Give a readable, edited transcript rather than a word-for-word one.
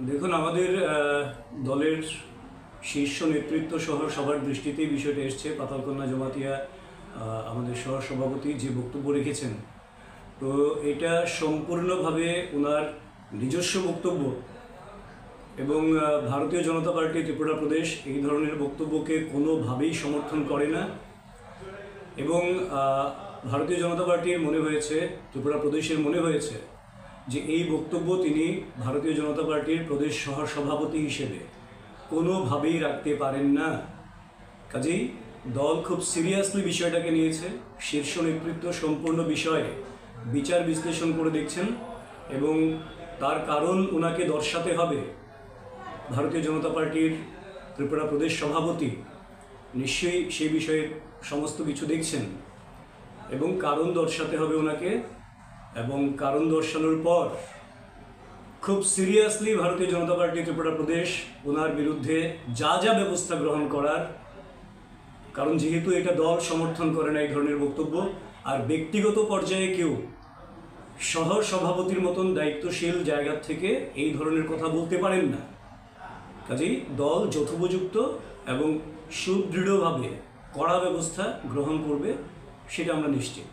দেখুন, আমাদের দলের শীর্ষ নেতৃত্ব সহ সবার দৃষ্টিতেই বিষয়টা এসছে। পাতালকন্যা জমাতিয়া আমাদের সহ সভাপতি যে বক্তব্য রেখেছেন, তো এটা সম্পূর্ণভাবে ওনার নিজস্ব বক্তব্য এবং ভারতীয় জনতা পার্টি ত্রিপুরা প্রদেশ এই ধরনের বক্তব্যকে কোনোভাবেই সমর্থন করে না। এবং ভারতীয় জনতা পার্টির মনে হয়েছে, ত্রিপুরা প্রদেশের মনে হয়েছে যে এই বক্তব্য তিনি ভারতীয় জনতা পার্টির প্রদেশ সহ সভাপতি হিসেবে কোনোভাবেই রাখতে পারেন না। কাজেই দল খুব সিরিয়াসলি বিষয়টাকে নিয়েছে। শীর্ষ নেতৃত্ব সম্পূর্ণ বিষয়ে বিচার বিশ্লেষণ করে দেখছেন এবং তার কারণ ওনাকে দর্শাতে হবে। ভারতীয় জনতা পার্টির ত্রিপুরা প্রদেশ সভাপতি নিশ্চয়ই সেই বিষয়ে সমস্ত কিছু দেখছেন এবং কারণ দর্শাতে হবে ওনাকে, এবং কারণ দর্শানোর পর খুব সিরিয়াসলি ভারতীয় জনতা পার্টি ত্রিপুরা প্রদেশ ওনার বিরুদ্ধে যা যা ব্যবস্থা গ্রহণ করার, কারণ যেহেতু এটা দল সমর্থন করে না এই ধরনের বক্তব্য, আর ব্যক্তিগত পর্যায়ে কেউ সহ সভাপতির মতন দায়িত্বশীল জায়গা থেকে এই ধরনের কথা বলতে পারেন না। কাজেই দল যথোপযুক্ত এবং সুদৃঢ়ভাবে কড়া ব্যবস্থা গ্রহণ করবে, সেটা আমরা নিশ্চিত।